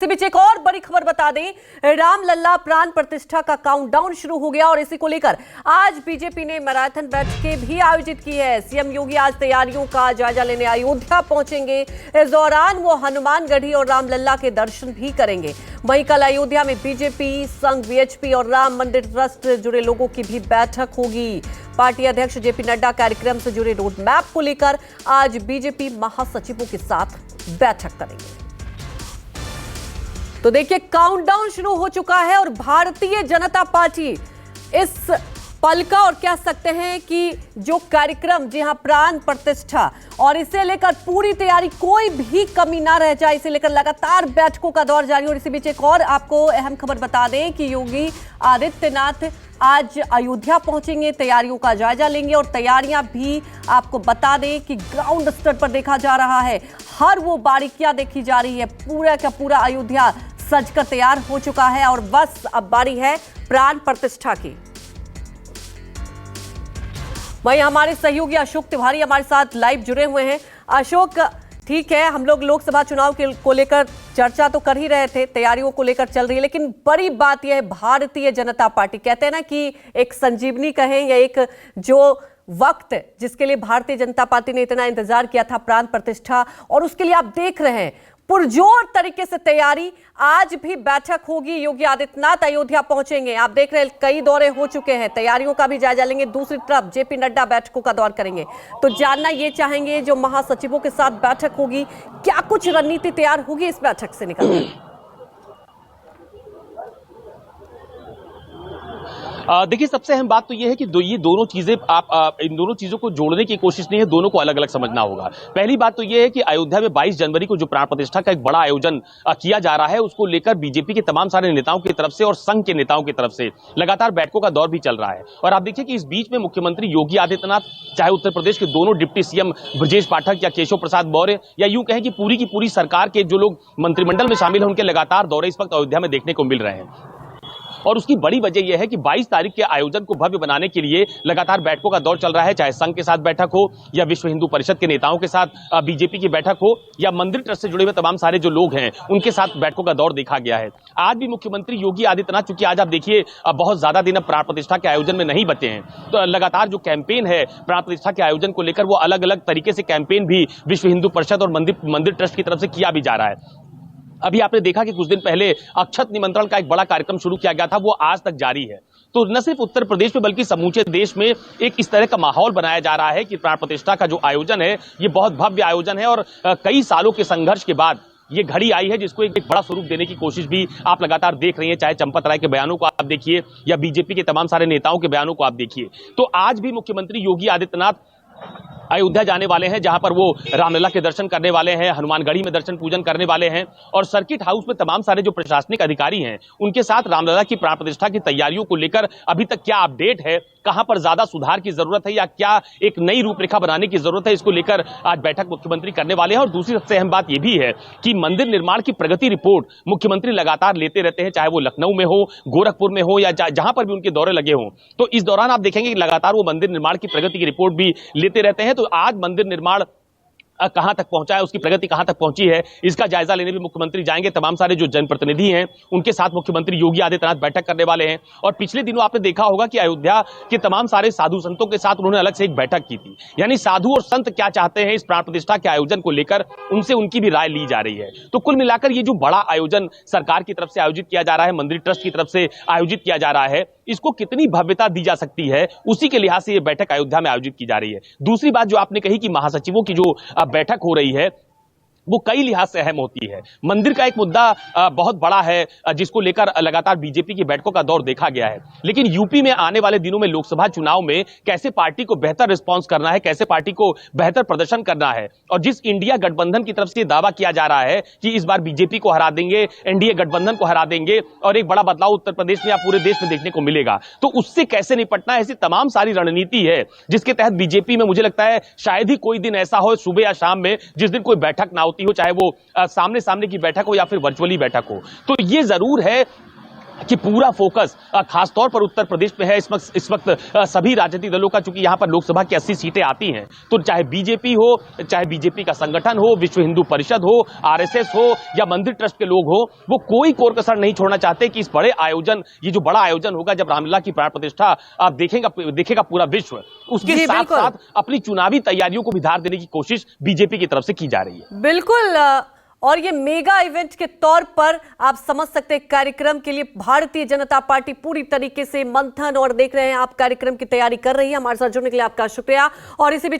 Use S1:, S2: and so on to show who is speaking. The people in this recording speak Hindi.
S1: इसी बीच एक और बड़ी खबर बता दें, रामलला प्राण प्रतिष्ठा का काउंटडाउन शुरू हो गया और इसी को लेकर आज बीजेपी ने मैराथन बैठकें भी आयोजित की है। सीएम योगी आज तैयारियों का जायजा लेने अयोध्या पहुंचेंगे। इस दौरान वो हनुमानगढ़ी और रामलला के दर्शन भी करेंगे। वहीं कल अयोध्या में बीजेपी, संघ, वीएचपी और राम मंदिर ट्रस्ट से जुड़े लोगों की भी बैठक होगी। पार्टी अध्यक्ष जेपी नड्डा कार्यक्रम से जुड़े रोड मैप को लेकर आज बीजेपी महासचिवों के साथ बैठक करेंगे। तो देखिए, काउंटडाउन शुरू हो चुका है और भारतीय जनता पार्टी इस पल का और कह सकते हैं कि जो कार्यक्रम, जी हां, प्राण प्रतिष्ठा, और इसे लेकर पूरी तैयारी, कोई भी कमी ना रह जाए, इसे लेकर लगातार बैठकों का दौर जारी। और इसी बीच एक और आपको अहम खबर बता दें कि योगी आदित्यनाथ आज अयोध्या पहुंचेंगे, तैयारियों का जायजा लेंगे। और तैयारियां भी आपको बता दें कि ग्राउंड स्तर पर देखा जा रहा है, हर वो बारीकियां देखी जा रही है। पूरा का पूरा अयोध्या सजकर तैयार हो चुका है और बस अब बारी है प्राण प्रतिष्ठा की। वहीं हमारे सहयोगी अशोक तिवारी हमारे साथ लाइव जुड़े हुए हैं। अशोक, ठीक है, हम लोग लोकसभा चुनाव को लेकर चर्चा तो कर ही रहे थे, तैयारियों को लेकर चल रही है, लेकिन बड़ी बात यह है, भारतीय जनता पार्टी, कहते हैं ना कि एक संजीवनी कहें या एक जो वक्त जिसके लिए भारतीय जनता पार्टी ने इतना इंतजार किया था, प्राण प्रतिष्ठा, और उसके लिए आप देख रहे हैं पुरजोर तरीके से तैयारी। आज भी बैठक होगी, योगी आदित्यनाथ अयोध्या पहुंचेंगे। आप देख रहे हैं कई दौरे हो चुके हैं, तैयारियों का भी जायजा लेंगे। दूसरी तरफ जेपी नड्डा बैठकों का दौर करेंगे। तो जानना ये चाहेंगे, जो महासचिवों के साथ बैठक होगी, क्या कुछ रणनीति तैयार होगी इस बैठक से निकलकर?
S2: देखिए, सबसे अहम बात तो यह है कि ये दोनों चीजें इन दोनों चीजों को जोड़ने की कोशिश नहीं है, दोनों को अलग अलग समझना होगा। पहली बात तो यह है कि अयोध्या में 22 जनवरी को जो प्राण प्रतिष्ठा का एक बड़ा आयोजन किया जा रहा है, उसको लेकर बीजेपी के तमाम सारे नेताओं की तरफ से और संघ के नेताओं की तरफ से लगातार बैठकों का दौर भी चल रहा है। और आप देखिए कि इस बीच में मुख्यमंत्री योगी आदित्यनाथ, चाहे उत्तर प्रदेश के दोनों डिप्टी सीएम ब्रजेश पाठक या केशव प्रसाद मौर्य, या यूं कहें कि पूरी की पूरी सरकार के जो लोग मंत्रिमंडल में शामिल हैं, उनके लगातार दौरे इस वक्त अयोध्या में देखने को मिल रहे हैं। और उसकी बड़ी वजह यह है कि 22 तारीख के आयोजन को भव्य बनाने के लिए लगातार बैठकों का दौर चल रहा है, चाहे संघ के साथ बैठक हो या विश्व हिंदू परिषद के नेताओं के साथ बीजेपी की बैठक हो या मंदिर ट्रस्ट से जुड़े हुए तमाम सारे जो लोग हैं उनके साथ बैठकों का दौर देखा गया है। आज भी मुख्यमंत्री योगी आदित्यनाथ, चूंकि आज आप देखिए बहुत ज्यादा दिन अब प्राण प्रतिष्ठा के आयोजन में नहीं बचे हैं, तो लगातार जो कैंपेन है प्राण प्रतिष्ठा के आयोजन को लेकर, वो अलग अलग तरीके से कैंपेन भी विश्व हिंदू परिषद और मंदिर ट्रस्ट की तरफ से किया भी जा रहा है। अभी आपने देखा कि कुछ दिन पहले अक्षत निमंत्रण का एक बड़ा कार्यक्रम शुरू किया गया था, वो आज तक जारी है। तो न सिर्फ उत्तर प्रदेश में बल्कि समूचे देश में एक इस तरह का माहौल बनाया जा रहा है कि प्राण प्रतिष्ठा का जो आयोजन है, ये बहुत भव्य आयोजन है। और कई सालों के संघर्ष के बाद ये घड़ी आई है, जिसको एक बड़ा स्वरूप देने की कोशिश भी आप लगातार देख रही हैं। चाहे चंपत राय के बयानों को आप देखिए या बीजेपी के तमाम सारे नेताओं के बयानों को आप देखिए। तो आज भी मुख्यमंत्री योगी आदित्यनाथ अयोध्या जाने वाले हैं, जहां पर वो रामलला के दर्शन करने वाले हैं, हनुमानगढ़ी में दर्शन पूजन करने वाले हैं, और सर्किट हाउस में तमाम सारे जो प्रशासनिक अधिकारी हैं उनके साथ रामलला की प्राण प्रतिष्ठा की तैयारियों को लेकर अभी तक क्या अपडेट है, कहां पर ज्यादा सुधार की जरूरत है या क्या एक नई रूपरेखा बनाने की जरूरत है, इसको लेकर आज बैठक मुख्यमंत्री करने वाले हैं। और दूसरी सबसे अहम बात यह भी है कि मंदिर निर्माण की प्रगति रिपोर्ट मुख्यमंत्री लगातार लेते रहते हैं, चाहे वो लखनऊ में हो, गोरखपुर में हो या जहां पर भी उनके दौरे लगे हों। तो इस दौरान आप देखेंगे कि लगातार वो मंदिर निर्माण की प्रगति की रिपोर्ट भी लेते रहते हैं। तो आज मंदिर निर्माण कहां तक पहुंचा है, उसकी प्रगति कहां तक पहुंची है, इसका जायजा लेने भी मुख्यमंत्री जाएंगे। तमाम सारे जो जनप्रतिनिधि हैं उनके साथ मुख्यमंत्री योगी आदित्यनाथ बैठक करने वाले हैं। और पिछले दिनों आपने देखा होगा कि अयोध्या के तमाम सारे साधु संतों के साथ उन्होंने अलग से एक बैठक की थी, यानी साधु और संत क्या चाहते हैं इस प्राण प्रतिष्ठा के आयोजन को लेकर, उनसे उनकी भी राय ली जा रही है। तो कुल मिलाकर ये जो बड़ा आयोजन सरकार की तरफ से आयोजित किया जा रहा है, मंदिर ट्रस्ट की तरफ से आयोजित किया जा रहा है, इसको कितनी भव्यता दी जा सकती है, उसी के लिहाज से ये बैठक अयोध्या में आयोजित की जा रही है। दूसरी बात जो आपने कही कि महासचिवों की जो बैठक हो रही है, वो कई लिहाज से अहम होती है। मंदिर का एक मुद्दा बहुत बड़ा है, जिसको लेकर लगातार बीजेपी की बैठकों का दौर देखा गया है। लेकिन यूपी में आने वाले दिनों में लोकसभा चुनाव में कैसे पार्टी को बेहतर रिस्पांस करना है, कैसे पार्टी को बेहतर प्रदर्शन करना है, और जिस इंडिया गठबंधन की तरफ से दावा किया जा रहा है कि इस बार बीजेपी को हरा देंगे, एनडीए गठबंधन को हरा देंगे और एक बड़ा बदलाव उत्तर प्रदेश में या पूरे देश में देखने को मिलेगा, तो उससे कैसे निपटना है, ऐसी तमाम सारी रणनीति है जिसके तहत बीजेपी में मुझे लगता है शायद ही कोई दिन ऐसा हो सुबह या शाम में जिस दिन कोई बैठक ना होती हो, चाहे वो सामने सामने की बैठक हो या फिर वर्चुअली बैठक हो। तो ये जरूर है कि पूरा फोकस खासतौर पर उत्तर प्रदेश में है। इस वक्त सभी राजनीतिक दलों का, चूंकि यहां पर लोकसभा की 80 सीटें आती हैं, तो चाहे बीजेपी हो, चाहे बीजेपी का संगठन हो, विश्व हिंदू परिषद हो, आरएसएस हो या मंदिर ट्रस्ट के लोग हो, वो कोई कोर कसर नहीं छोड़ना चाहते कि इस बड़े आयोजन, ये जो बड़ा आयोजन होगा जब रामलला की प्राण प्रतिष्ठा आप देखेगा पूरा विश्व, उसके साथ साथ अपनी चुनावी तैयारियों को भी धार देने की कोशिश बीजेपी की तरफ से की जा रही है।
S1: बिल्कुल। और ये मेगा इवेंट के तौर पर आप समझ सकते हैं, कार्यक्रम के लिए भारतीय जनता पार्टी पूरी तरीके से मंथन और देख रहे हैं आप कार्यक्रम की तैयारी कर रही है। हमारे साथ जुड़ने के लिए आपका शुक्रिया। और इसी बीच